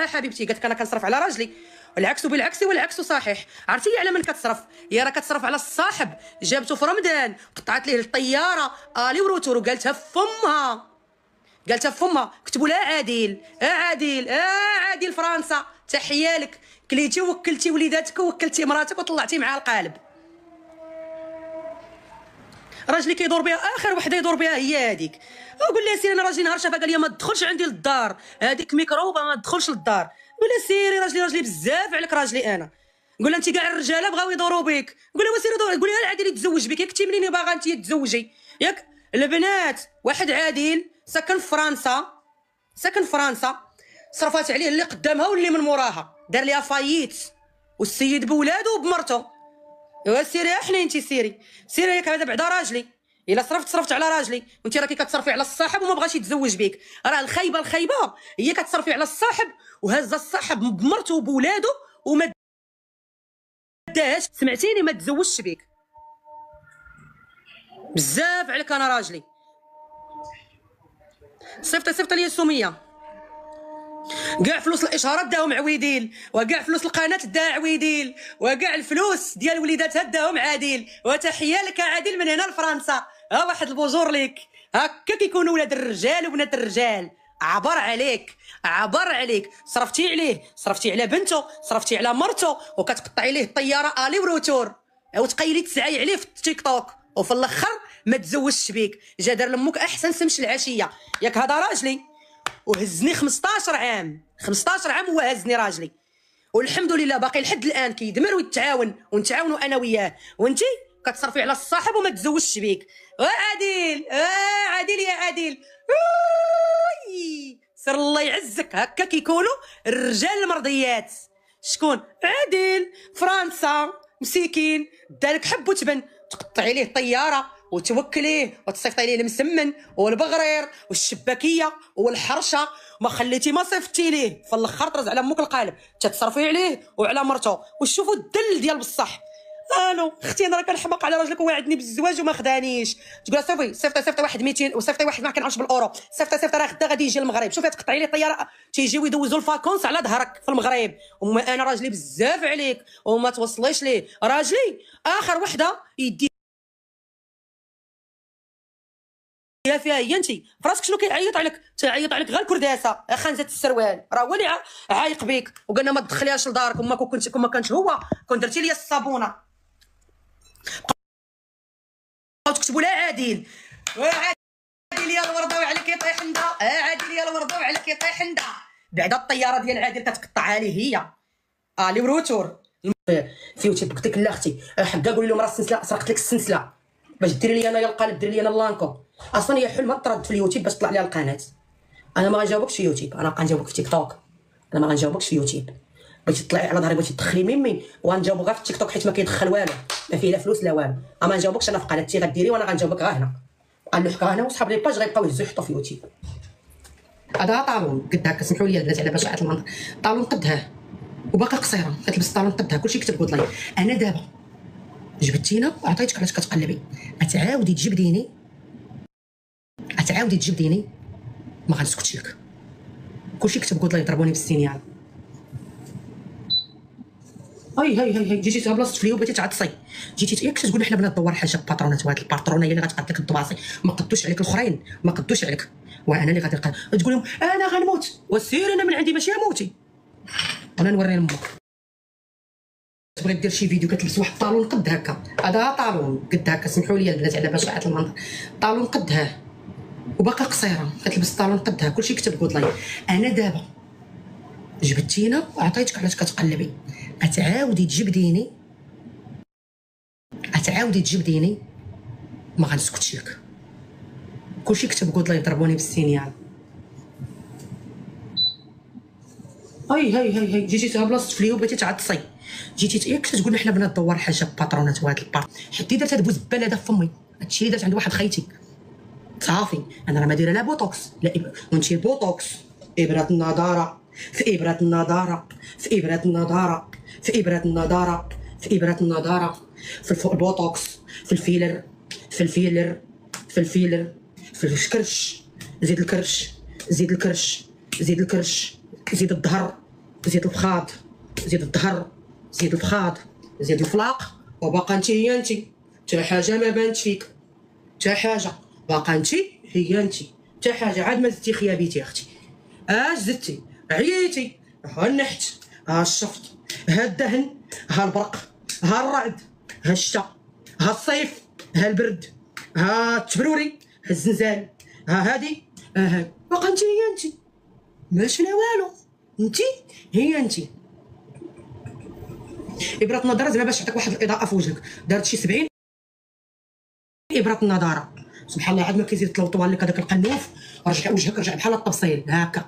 حبيبتي قالت لك انا كنصرف على راجلي، العكس بالعكس والعكس صحيح. عرفتي على من كتصرف؟ هي راه كتصرف على الصاحب، جابته في رمضان قطعت ليه الطياره الي وروتور وقالتها في فمها كتبوا لها عادل عادل فرنسا تحيه لك، كليتي ووكلتي وليداتك ووكلتي مراتك وطلعتي معها القالب. راجلي كيدور بها اخر وحده يدور بها هي هذيك. قول لها سيري، انا راجلي نهار شافها قال لي ما تدخلش عندي للدار، هذيك ميكروبه ما تدخلش للدار. قول لها سيري راجلي بزاف عليك راجلي انا. قول لها انت كاع الرجاله بغاو يدوروا بك. قول لها سيري دور، قول لها عادل يتزوج بك، ياك انت منين باغا انت تتزوجي ياك؟ البنات واحد عادل ساكن في فرنسا صرفات عليه اللي قدامها واللي من موراها، دار ليها فايت، والسيد بولادو وبمرته. ايوا سيري حنين انت سيري ياك هذا بعدا راجلي. الا صرفت على راجلي وانت راكي كتصرفي على الصاحب وما بغاش يتزوج بك. راه الخايبه هي كتصرفي على الصاحب وهزه الصاحب بمرته وبولادو وما داهاش. سمعتيني؟ ما تزوجش بك. بزاف عليك انا راجلي. صيفطي لي سميه كاع فلوس الاشهارات داهم عويديل، وكاع فلوس القناه داها عويديل، وكاع الفلوس ديال وليداتها داهم عادل. وتحيه لك عادل من هنا لفرنسا. ها واحد البوجور ليك. هكا كيكونوا ولاد الرجال وبنات الرجال. عبر عليك صرفتي على بنته، صرفتي على مرته، وكتقطعي ليه الطياره الي وروتور، وتقيلي تسعي عليه في التيك توك، وفي الاخر ما تزوجش بيك. جا دار لامك احسن سمش العشيه ياك. هذا راجلي وهزني 15 عام هو هزني راجلي، والحمد لله باقي لحد الان كيدمر ويتعاون ونتعاونوا انا وياه. وانتي كتصرفي على الصاحب وما تزوجش بيك. عادل يا عادل سر الله يعزك. هكا كيكونوا الرجال المرضيات. شكون؟ عادل فرنسا مسكين دارك حب وتبن، تقطعي ليه الطياره وتوكليه وتصيفطي ليه المسمن والبغرير والشباكيه والحرشه، ما خليتي ما صيفطتي ليه. في الاخر طرز على امك القالب، تتصرفي عليه وعلى مرته. وشوفوا الدل ديال بصح. الو اختي انا راه كنحماق على راجلك وواعدني بالزواج وما خدانيش. تقول صيفطي واحد 200 وصيفطي واحد ما كنعرفش بالاورو. صيفطي راه غدا غادي يجي المغرب. شوفي تقطعي لي الطياره تيجيو يدوزوا الفاكونس على ظهرك في المغرب. وما انا راجلي بزاف عليك وما توصليش ليه. راجلي اخر وحده يدي فيها هي انت. فراسك شنو كيعيط عليك؟ تيعيط عليك غير الكرداسه خنزه السروال. راه هو اللي عايق بيك وقالنا ما تدخليهاش لدارك. وما كنت هو كون درتي لي الصابونه تكتبوا لها عادل يا الورده وعليك يطيح ندا. عادل يا الورده وعليك يطيح ندا. بعدا الطياره ديال عادل كتقطعها ليه هي الي وروتور فيو. قلت لك لا اختي حقا قولي لهم راه السلسله سرقت لك السلسله باش ديري لي انايا القالب، ديري لي انا اللانكو. اصلا هي حلمه ترد في اليوتيوب باش طلع ليها القناه. انا ما غنجاوبكش في يوتيوب، انا غنجاوبك في تيك توك. انا ما غنجاوبكش في يوتيوب. بغيتي تطلعي على ظهري بغيتي تدخلي ميمي وغنجاوبك غير في تيك توك حيت ما كيدخل والو، ما فيه لا فلوس لا والو. ما نجاوبكش انا في قناتي غديري وانا غنجاوبك غير هنا. غنلوحك هنا وصحاب لي باج غيبقاو يهزوا يحطوا في يوتيوب. هذا طالون قد هكا. سمحوا لي البنات على بشاعه المنظر. طالون قدها وباقا قصيره كتلبس الطالون قدها كلشي كتب قلت لي انا دابا جبدتينا وعطيتك علاش كتقلبي. غتعاودي تجبديني ما غنسكتش لك. كلشي كتب قلت لي يضربوني بالسينيال. هاي جيتي بلاصه فليو بغيتي تعطسي. جيتي ياك تقول حنا بنات دوار حاجه باترونات. وهاد الباترونه هي اللي غتقاد لك الدباصي. ما قدوش عليك الاخرين، ما قدوش عليك. وانا اللي غادي تقول لهم انا غنموت. وسير انا من عندي ماشي موتي. انا نوري لامك. تبغي دير شي فيديو كتلبس واحد الطالون قد هكا. هذا طالون قد هكا. سمحوا لي البنات على بشاعه المنظر. طالون قدها وباقا قصيره كتلبس الطالون قدها كلشي كتب قلت لي انا دابا جبدتينا وعطيتك علاش كتقلبي. غتعاودي تجبديني ما غنسكتش لك. كلشي كتب قلت لي يضربوني بالسينيال. هاي جيتي بلاصه فليو بغيتي تعطسي. جيتي ياك تقول حنا بنات دوار حاجه باترونات. وهاد البار حتى درت هاد بوزبال هذا في فمي. هادشي اللي درت عند واحد خيتي صافي. انا راه ما دايره لا بوتوكس لا وانتي بوتوكس. ابره النضاره في ابره النضاره في ابره النضاره في ابره النضاره في ابره النضاره في الفوق البوتوكس في الفيلر في الفيلر في الفيلر في الكرش. زيد الكرش زيد الكرش زيد الكرش زيد الظهر، زيد الفخاض، زيد الظهر، زيد الفخاض، زيد الفلاق، وباقا انت هي انت، حتى حاجه ما بانت فيك، حتى حاجه، باقا انت هي انت، حتى حاجه عاد ما زدتي خيابيتي اختي. اش زدتي؟ عييتي، ها النحت، ها الشفط، ها الدهن، ها البرق، ها الرعد، ها الشتا، ها الصيف، ها البرد، ها التبروري، ها الزنزال، ها هادي، ها هادي، باقا انت هي انت، ما شفنا والو، انت هي انت. ابره النظاره زعما باش تعطيك واحد الاضاءه في وجهك، دارت شي 70 ابره النظاره، سبحان الله عاد ما كيزيد تلوطوها لك هذاك القنوف، رجع وجهك رجع بحال الطبسيل هكا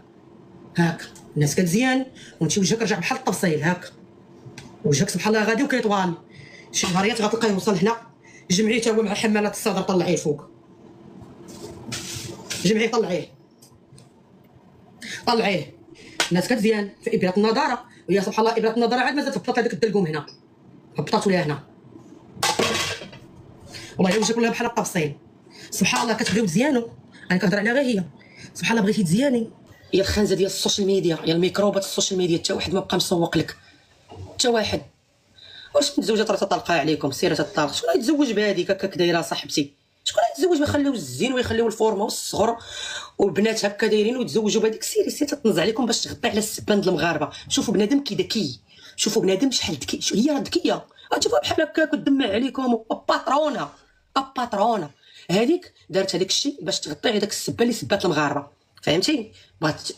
هكا، الناس كتزيان وانت وجهك رجع بحال الطبسيل هكا، وجهك سبحان الله غادي وكيطوال، شي نهاريات غتلقاه يوصل هنا، جمعيه تا هو مع حمالات الصدر طلعيه الفوق، جمعيه طلعيه، الناس كتزيان في ابره النظاره، ويا سبحان الله ابره النظاره عاد مازال هبطات هذاك الدلقوم هنا، هبطات ولا هنا، والله وجهك ولا بحال الطبسيل، سبحان الله كتبغيو تزيانو، انا كنهضر عليها غير هي، سبحان الله بغيتي تزياني، هي الخنزه ديال السوشيال ميديا، هي الميكروبات السوشيال ميديا، حتى واحد ما بقى مسوق لك، حتى واحد. واش متزوجه راه تطلقها عليكم سيره الطلاق، شكون غيتزوج بهذيك هكاك دايره صاحبتي، شكون غيتزوج ويخليو الزين ويخليو الفورمه والصغر والبنات هكا دايرين ويتزوجوا بهذيك، سيري تطنز عليكم باش تغطي على السبان د المغاربه، شوفوا بنادم كي ذكي، شوفوا بنادم شحال ذكي، هي راه ذكيه، غتشوفوها بحال هكاك وتدمع عليكم، باترونه هذيك دارت هذاك الشيء باش تغطي على داك السبه اللي سبات المغاربه، فهمتي؟ بغات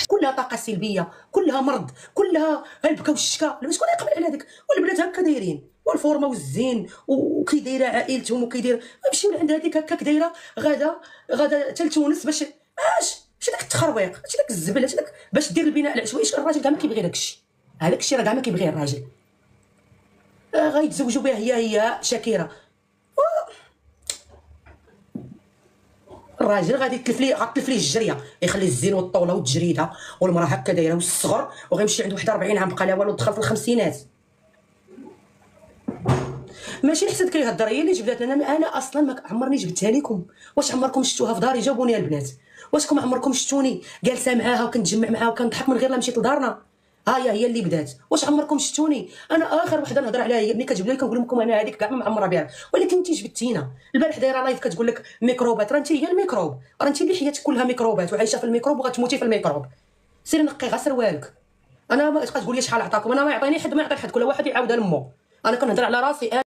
كلها طاقه سلبيه، كلها مرض، كلها البكا والشكا، شكون يقبل على هذاك؟ والبنات هكا دايرين والفورمه والزين وكي دايره عائلتهم وكي دايره، نمشيو لعند هذيك هكاك دايره غادا حتى لتونس باش ماشي داك التخرويق، ماشي داك الزبل، ماشي داك باش دير البناء العشوائي، الراجل كاع ما كيبغي داك الشيء، هذاك الشيء راه كاع ما كيبغيه الراجل، غيتزوجوا بها هي شاكيره، الراجل غادي غتلف ليه الجريه، يخلي الزين والطوله والتجريده، والمراه هكا دايره والصغر، وغيمشي عند 41 عام بقى لها والو دخل في الخمسينات، ماشي الحسد كيهضر، هي اللي جبدات لنا، انا اصلا ما عمرني جبتها لكم، واش عمركم شفتوها في داري؟ جاوبوني البنات، واشكم عمركم شفتوني جالسه معاها وكنتجمع معاها وكنضحك من غير لا مشيت لدارنا؟ هي اللي بدات، واش عمركم شفتوني؟ انا اخر وحده نهضر عليها هي ملي كتجيب لي كنقول لكم انا هذيك كاع ما معمره بها، ولكن انت جبتينا البارح دايره لايف كتقول لك ميكروبات، راه انت هي الميكروب، راه انت اللي حياتك كلها ميكروبات وعايشه في الميكروب وغتموتي في الميكروب، سيري نقي غير سروالك، انا ما تبقى تقول لي شحال عطاكم، انا ما يعطيني حد ما يعطي حد، كل واحد يعاود لمو، انا كنهضر على راسي.